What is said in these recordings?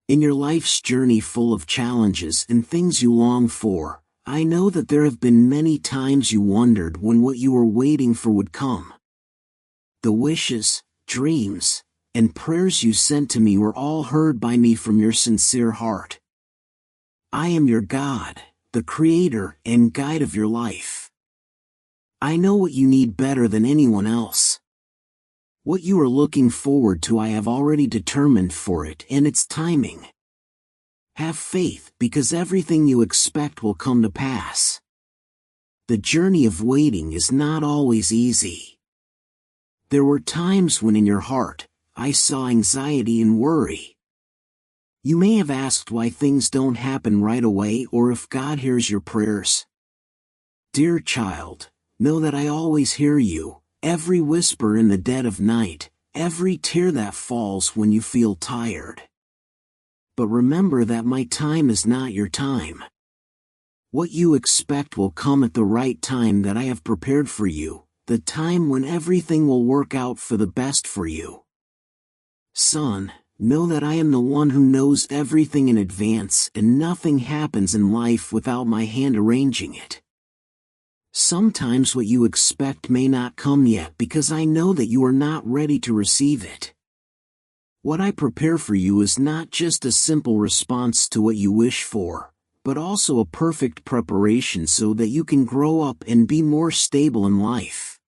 In your life's journey full of challenges and things you long for, I know that there have been many times you wondered when what you were waiting for would come. The wishes, dreams, and prayers you sent to me were all heard by me from your sincere heart. I am your God, the creator and guide of your life. I know what you need better than anyone else. What you are looking forward to I have already determined for it and its timing. Have faith because everything you expect will come to pass. The journey of waiting is not always easy. There were times when in your heart, I saw anxiety and worry. You may have asked why things don't happen right away or if God hears your prayers. Dear child, know that I always hear you, every whisper in the dead of night, every tear that falls when you feel tired. But remember that my time is not your time. What you expect will come at the right time that I have prepared for you, the time when everything will work out for the best for you. Son, know that I am the one who knows everything in advance and nothing happens in life without my hand arranging it. Sometimes what you expect may not come yet because I know that you are not ready to receive it. What I prepare for you is not just a simple response to what you wish for, but also a perfect preparation so that you can grow up and be more stable in life.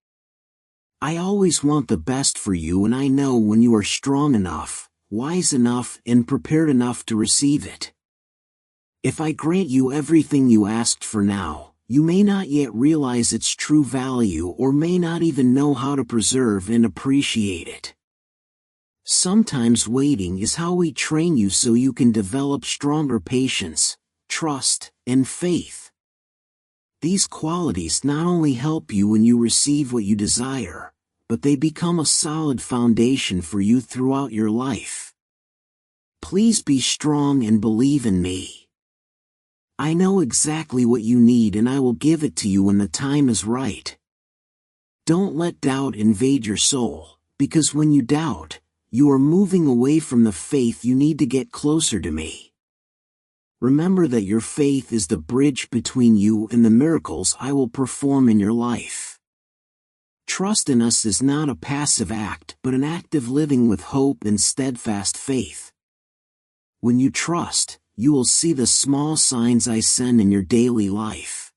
I always want the best for you and I know when you are strong enough, wise enough and prepared enough to receive it. If I grant you everything you asked for now, you may not yet realize its true value or may not even know how to preserve and appreciate it. Sometimes waiting is how we train you so you can develop stronger patience, trust, and faith. These qualities not only help you when you receive what you desire, but they become a solid foundation for you throughout your life. Please be strong and believe in me. I know exactly what you need and I will give it to you when the time is right. Don't let doubt invade your soul, because when you doubt, you are moving away from the faith you need to get closer to me. Remember that your faith is the bridge between you and the miracles I will perform in your life. Trust in us is not a passive act but an active living with hope and steadfast faith. When you trust, you will see the small signs I send in your daily life.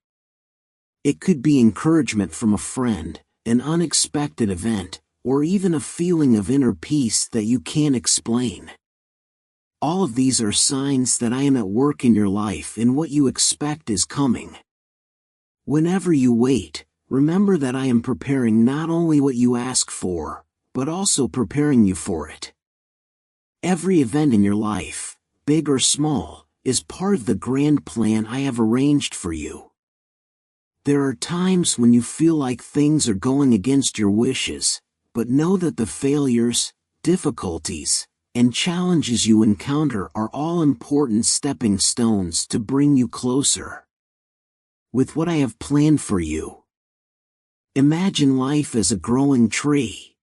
It could be encouragement from a friend, an unexpected event, or even a feeling of inner peace that you can't explain. All of these are signs that I am at work in your life and what you expect is coming. Whenever you wait, remember that I am preparing not only what you ask for, but also preparing you for it. Every event in your life, big or small, is part of the grand plan I have arranged for you. There are times when you feel like things are going against your wishes, but know that the failures, difficulties, and challenges you encounter are all important stepping stones to bring you closer. With what I have planned for you. Imagine life as a growing tree.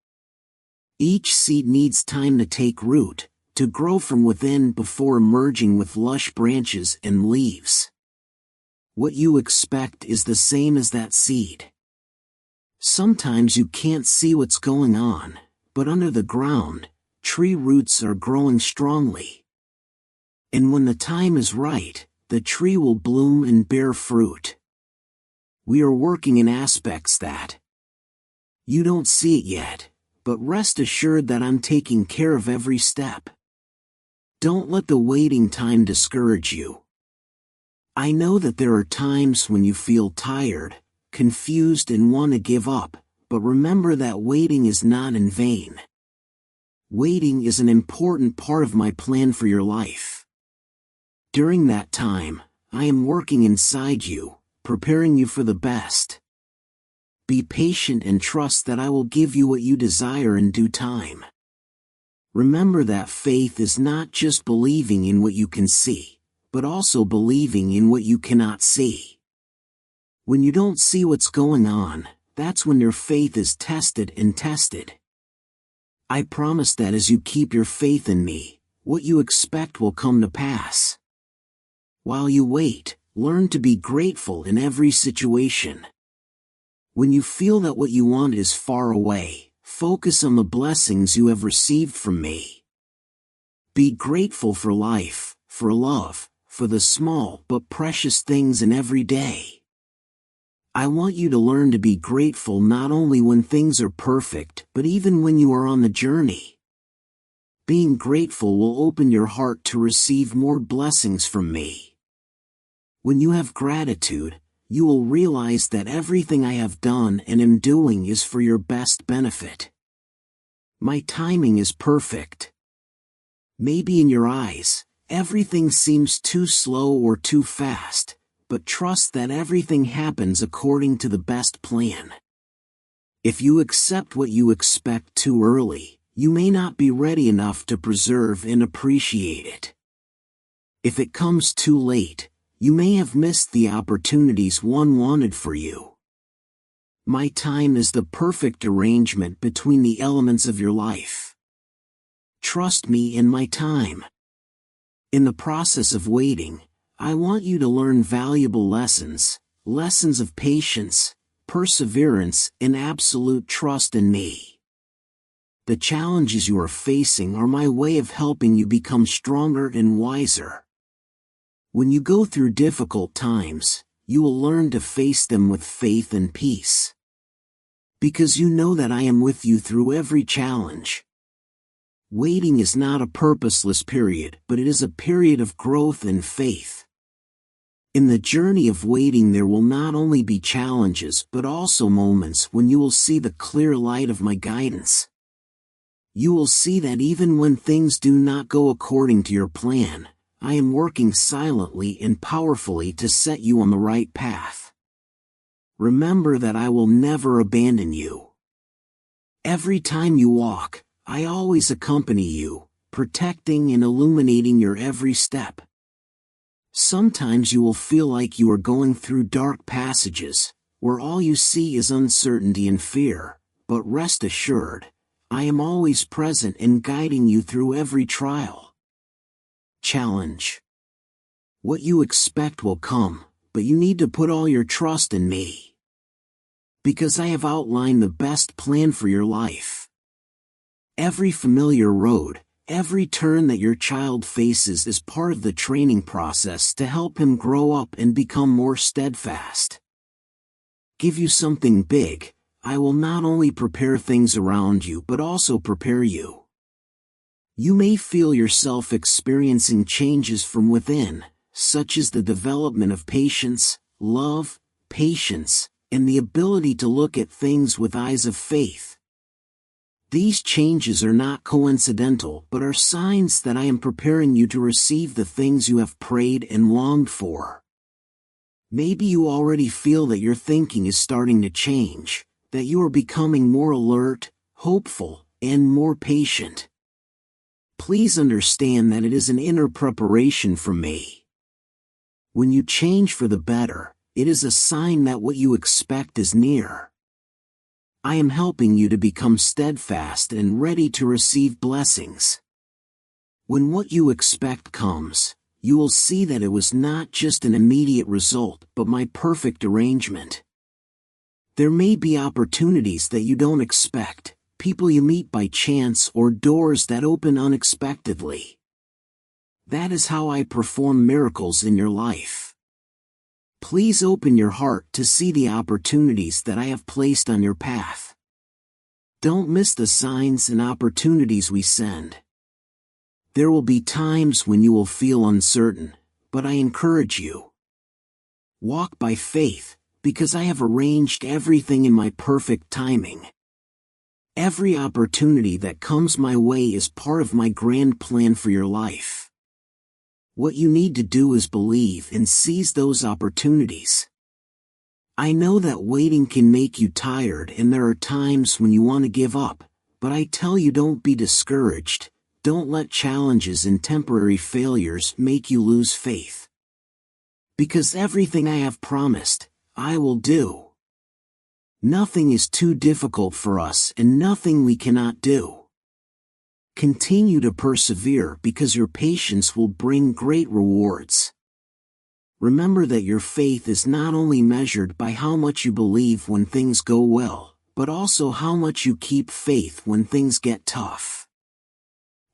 Each seed needs time to take root, to grow from within before emerging with lush branches and leaves. What you expect is the same as that seed. Sometimes you can't see what's going on, but under the ground, tree roots are growing strongly. And when the time is right, the tree will bloom and bear fruit. We are working in aspects that you don't see it yet, but rest assured that I'm taking care of every step. Don't let the waiting time discourage you. I know that there are times when you feel tired, confused and want to give up, but remember that waiting is not in vain. Waiting is an important part of my plan for your life. During that time, I am working inside you, preparing you for the best. Be patient and trust that I will give you what you desire in due time. Remember that faith is not just believing in what you can see, but also believing in what you cannot see. When you don't see what's going on, that's when your faith is tested and tested. I promise that as you keep your faith in me, what you expect will come to pass. While you wait, learn to be grateful in every situation. When you feel that what you want is far away, focus on the blessings you have received from me. Be grateful for life, for love, for the small but precious things in every day. I want you to learn to be grateful not only when things are perfect, but even when you are on the journey. Being grateful will open your heart to receive more blessings from me. When you have gratitude, you will realize that everything I have done and am doing is for your best benefit. My timing is perfect. Maybe in your eyes, everything seems too slow or too fast, but trust that everything happens according to the best plan. If you accept what you expect too early, you may not be ready enough to preserve and appreciate it. If it comes too late, you may have missed the opportunities one wanted for you. My time is the perfect arrangement between the elements of your life. Trust me in my time. In the process of waiting, I want you to learn valuable lessons of patience, perseverance, and absolute trust in me. The challenges you are facing are my way of helping you become stronger and wiser. When you go through difficult times, you will learn to face them with faith and peace. Because you know that I am with you through every challenge. Waiting is not a purposeless period, but it is a period of growth and faith. In the journey of waiting there will not only be challenges but also moments when you will see the clear light of my guidance. You will see that even when things do not go according to your plan, I am working silently and powerfully to set you on the right path. Remember that I will never abandon you. Every time you walk, I always accompany you, protecting and illuminating your every step. Sometimes you will feel like you are going through dark passages, where all you see is uncertainty and fear, but rest assured, I am always present and guiding you through every trial. Challenge. What you expect will come, but you need to put all your trust in me. Because I have outlined the best plan for your life. Every familiar road, every turn that your child faces is part of the training process to help him grow up and become more steadfast. Give you something big, I will not only prepare things around you but also prepare you. You may feel yourself experiencing changes from within, such as the development of patience, love, patience, and the ability to look at things with eyes of faith. These changes are not coincidental but are signs that I am preparing you to receive the things you have prayed and longed for. Maybe you already feel that your thinking is starting to change, that you are becoming more alert, hopeful, and more patient. Please understand that it is an inner preparation from me. When you change for the better, it is a sign that what you expect is near. I am helping you to become steadfast and ready to receive blessings. When what you expect comes, you will see that it was not just an immediate result but my perfect arrangement. There may be opportunities that you don't expect, people you meet by chance or doors that open unexpectedly. That is how I perform miracles in your life. Please open your heart to see the opportunities that I have placed on your path. Don't miss the signs and opportunities we send. There will be times when you will feel uncertain, but I encourage you. Walk by faith, because I have arranged everything in my perfect timing. Every opportunity that comes my way is part of my grand plan for your life. What you need to do is believe and seize those opportunities. I know that waiting can make you tired and there are times when you want to give up, but I tell you don't be discouraged, don't let challenges and temporary failures make you lose faith. Because everything I have promised, I will do. Nothing is too difficult for us and nothing we cannot do. Continue to persevere because your patience will bring great rewards. Remember that your faith is not only measured by how much you believe when things go well, but also how much you keep faith when things get tough.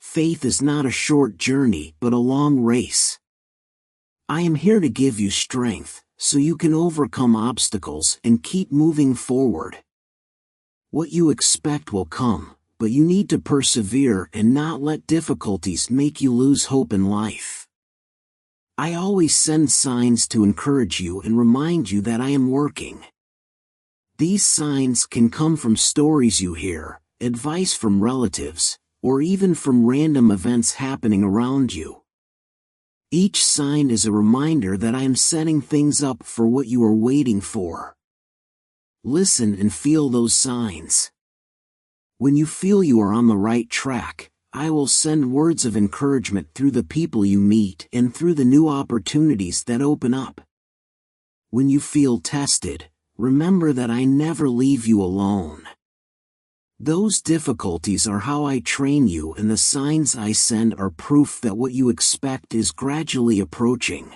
Faith is not a short journey but a long race. I am here to give you strength, so you can overcome obstacles and keep moving forward. What you expect will come, but you need to persevere and not let difficulties make you lose hope in life. I always send signs to encourage you and remind you that I am working. These signs can come from stories you hear, advice from relatives, or even from random events happening around you. Each sign is a reminder that I am setting things up for what you are waiting for. Listen and feel those signs. When you feel you are on the right track, I will send words of encouragement through the people you meet and through the new opportunities that open up. When you feel tested, remember that I never leave you alone. Those difficulties are how I train you, and the signs I send are proof that what you expect is gradually approaching.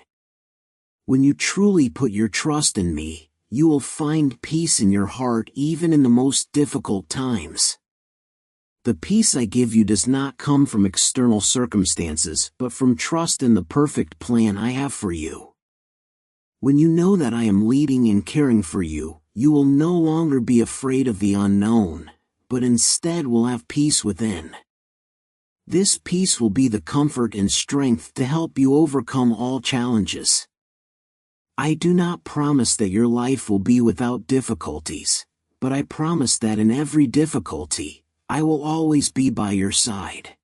When you truly put your trust in me, you will find peace in your heart even in the most difficult times. The peace I give you does not come from external circumstances but from trust in the perfect plan I have for you. When you know that I am leading and caring for you, you will no longer be afraid of the unknown, but instead will have peace within. This peace will be the comfort and strength to help you overcome all challenges. I do not promise that your life will be without difficulties, but I promise that in every difficulty, I will always be by your side.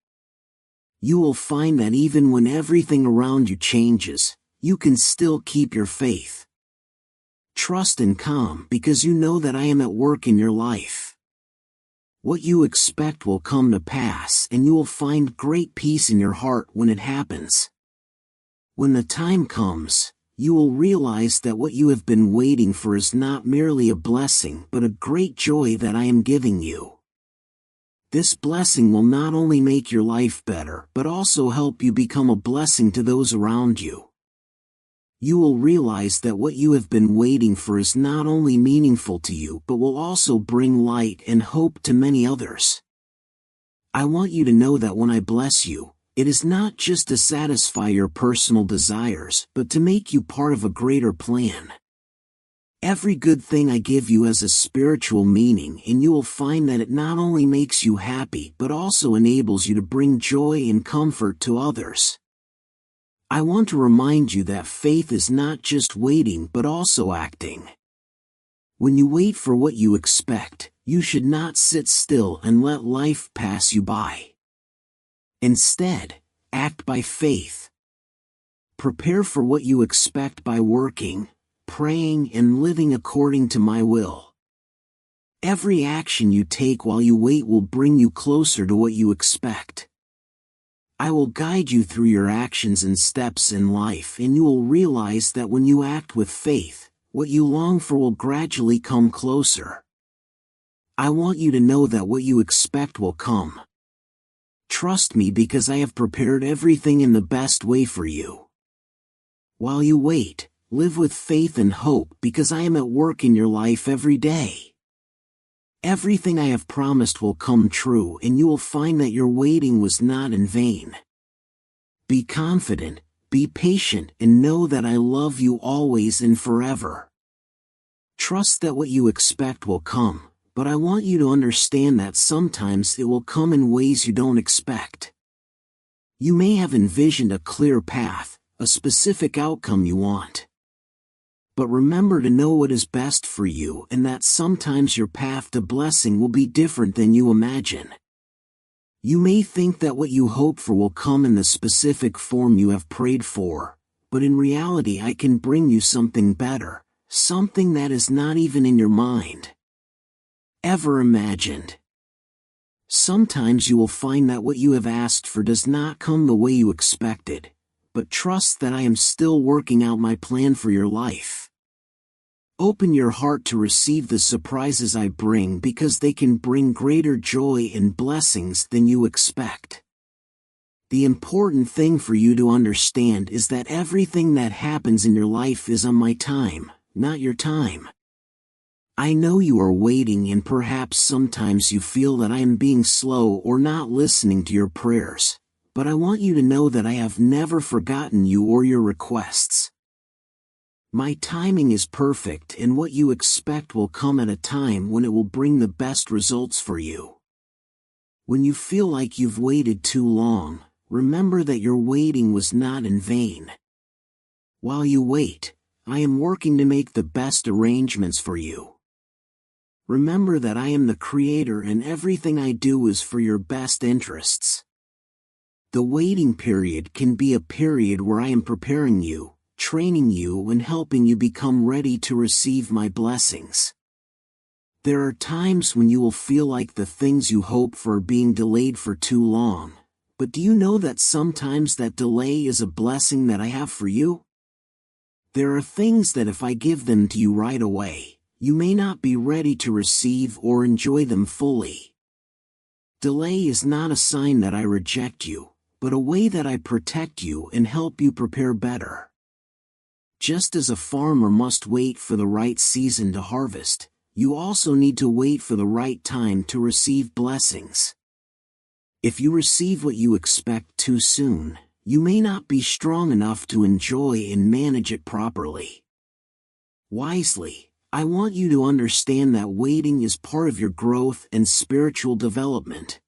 You will find that even when everything around you changes, you can still keep your faith. Trust and calm because you know that I am at work in your life. What you expect will come to pass, and you will find great peace in your heart when it happens. When the time comes, you will realize that what you have been waiting for is not merely a blessing but a great joy that I am giving you. This blessing will not only make your life better but also help you become a blessing to those around you. You will realize that what you have been waiting for is not only meaningful to you but will also bring light and hope to many others. I want you to know that when I bless you, it is not just to satisfy your personal desires but to make you part of a greater plan. Every good thing I give you has a spiritual meaning, and you will find that it not only makes you happy but also enables you to bring joy and comfort to others. I want to remind you that faith is not just waiting but also acting. When you wait for what you expect, you should not sit still and let life pass you by. Instead, act by faith. Prepare for what you expect by working, praying, and living according to my will. Every action you take while you wait will bring you closer to what you expect. I will guide you through your actions and steps in life, and you will realize that when you act with faith, what you long for will gradually come closer. I want you to know that what you expect will come. Trust me because I have prepared everything in the best way for you. While you wait, live with faith and hope because I am at work in your life every day. Everything I have promised will come true, and you will find that your waiting was not in vain. Be confident, be patient, and know that I love you always and forever. Trust that what you expect will come, but I want you to understand that sometimes it will come in ways you don't expect. You may have envisioned a clear path, a specific outcome you want. But remember to know what is best for you, and that sometimes your path to blessing will be different than you imagine. You may think that what you hope for will come in the specific form you have prayed for, but in reality I can bring you something better, something that is not even in your mind ever imagined. Sometimes you will find that what you have asked for does not come the way you expected, but trust that I am still working out my plan for your life. Open your heart to receive the surprises I bring because they can bring greater joy and blessings than you expect. The important thing for you to understand is that everything that happens in your life is on my time, not your time. I know you are waiting, and perhaps sometimes you feel that I am being slow or not listening to your prayers, but I want you to know that I have never forgotten you or your requests. My timing is perfect, and what you expect will come at a time when it will bring the best results for you. When you feel like you've waited too long, remember that your waiting was not in vain. While you wait, I am working to make the best arrangements for you. Remember that I am the Creator and everything I do is for your best interests. The waiting period can be a period where I am preparing you, training you, and helping you become ready to receive my blessings. There are times when you will feel like the things you hope for are being delayed for too long, but do you know that sometimes that delay is a blessing that I have for you? There are things that if I give them to you right away, you may not be ready to receive or enjoy them fully. Delay is not a sign that I reject you, but a way that I protect you and help you prepare better. Just as a farmer must wait for the right season to harvest, you also need to wait for the right time to receive blessings. If you receive what you expect too soon, you may not be strong enough to enjoy and manage it properly. Wisely, I want you to understand that waiting is part of your growth and spiritual development.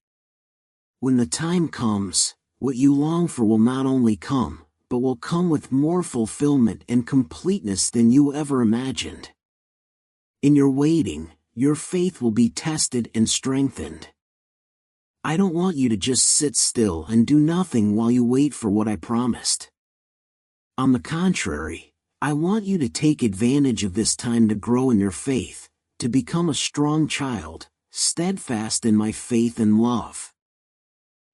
When the time comes, what you long for will not only come, but will come with more fulfillment and completeness than you ever imagined. In your waiting, your faith will be tested and strengthened. I don't want you to just sit still and do nothing while you wait for what I promised. On the contrary, I want you to take advantage of this time to grow in your faith, to become a strong child, steadfast in my faith and love.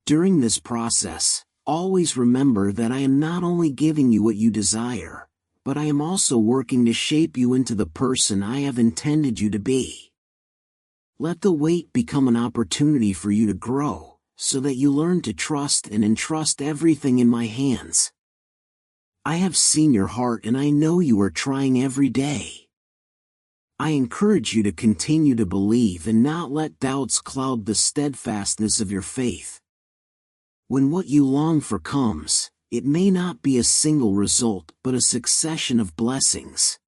During this process, always remember that I am not only giving you what you desire, but I am also working to shape you into the person I have intended you to be. Let the wait become an opportunity for you to grow, so that you learn to trust and entrust everything in my hands. I have seen your heart and I know you are trying every day. I encourage you to continue to believe and not let doubts cloud the steadfastness of your faith. When what you long for comes, it may not be a single result but a succession of blessings.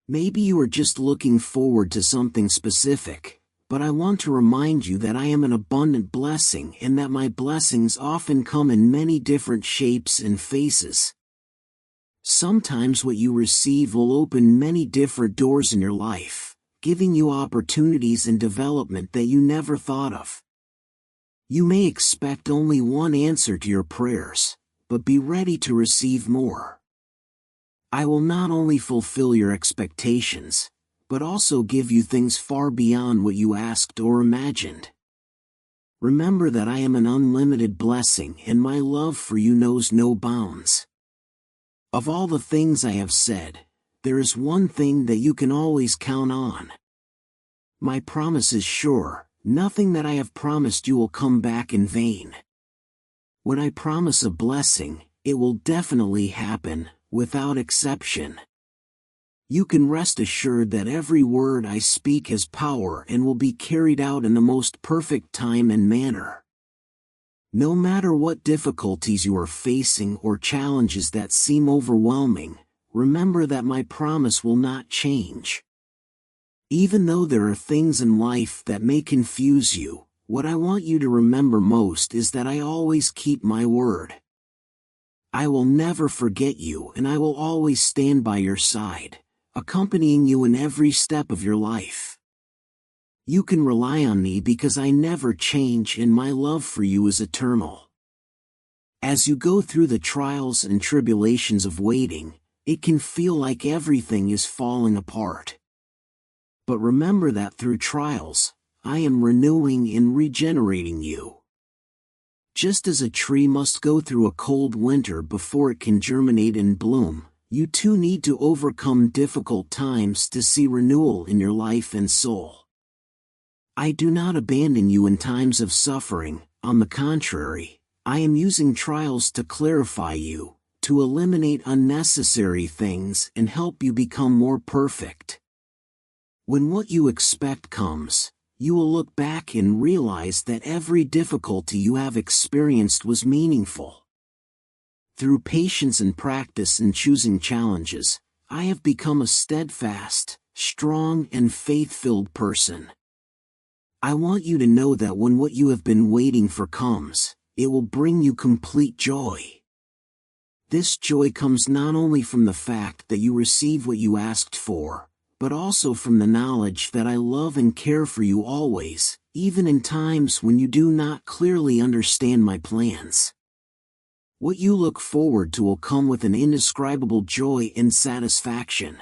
Maybe you are just looking forward to something specific, but I want to remind you that I am an abundant blessing and that my blessings often come in many different shapes and faces. Sometimes what you receive will open many different doors in your life, giving you opportunities and development that you never thought of. You may expect only one answer to your prayers, but be ready to receive more. I will not only fulfill your expectations, but also give you things far beyond what you asked or imagined. Remember that I am an unlimited blessing and my love for you knows no bounds. Of all the things I have said, there is one thing that you can always count on. My promise is sure. Nothing that I have promised you will come back in vain. When I promise a blessing, it will definitely happen, without exception. You can rest assured that every word I speak has power and will be carried out in the most perfect time and manner. No matter what difficulties you are facing or challenges that seem overwhelming, remember that my promise will not change. Even though there are things in life that may confuse you, what I want you to remember most is that I always keep my word. I will never forget you and I will always stand by your side, accompanying you in every step of your life. You can rely on me because I never change and my love for you is eternal. As you go through the trials and tribulations of waiting, it can feel like everything is falling apart. But remember that through trials, I am renewing and regenerating you. Just as a tree must go through a cold winter before it can germinate and bloom, You too need to overcome difficult times to see renewal in your life and soul. I do not abandon you in times of suffering. On the contrary, I am using trials to clarify you, to eliminate unnecessary things and help you become more perfect. When what you expect comes, you will look back and realize that every difficulty you have experienced was meaningful. Through patience and practice in choosing challenges, I have become a steadfast, strong and faith-filled person. I want you to know that when what you have been waiting for comes, it will bring you complete joy. This joy comes not only from the fact that you receive what you asked for, but also from the knowledge that I love and care for you always, even in times when you do not clearly understand my plans. What you look forward to will come with an indescribable joy and satisfaction.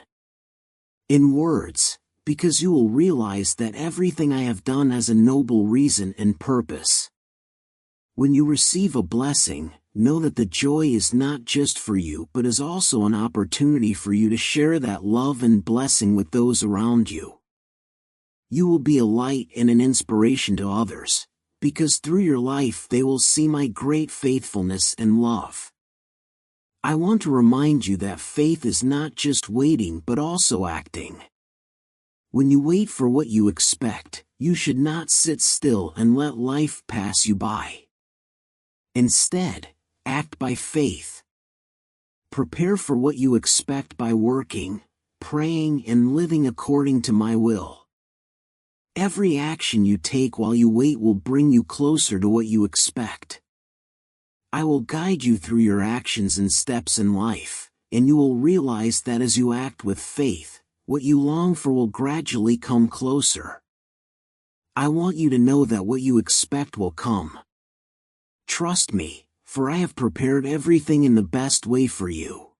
In words, because you will realize that everything I have done has a noble reason and purpose. When you receive a blessing, know that the joy is not just for you but is also an opportunity for you to share that love and blessing with those around you. You will be a light and an inspiration to others, because through your life they will see my great faithfulness and love. I want to remind you that faith is not just waiting but also acting. When you wait for what you expect, you should not sit still and let life pass you by. Instead, act by faith. Prepare for what you expect by working, praying and living according to my will. Every action you take while you wait will bring you closer to what you expect. I will guide you through your actions and steps in life, and you will realize that as you act with faith, what you long for will gradually come closer. I want you to know that what you expect will come. Trust me, for I have prepared everything in the best way for you.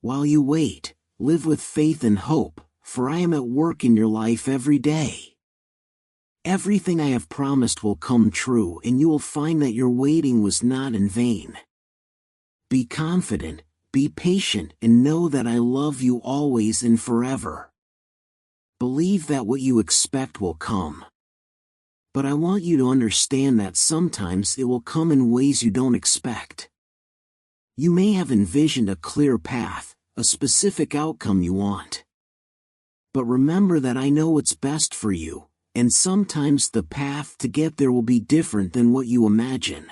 While you wait, live with faith and hope, for I am at work in your life every day. Everything I have promised will come true and you will find that your waiting was not in vain. Be confident, be patient and know that I love you always and forever. Believe that what you expect will come. But I want you to understand that sometimes it will come in ways you don't expect. You may have envisioned a clear path, a specific outcome you want. But remember that I know what's best for you, and sometimes the path to get there will be different than what you imagine.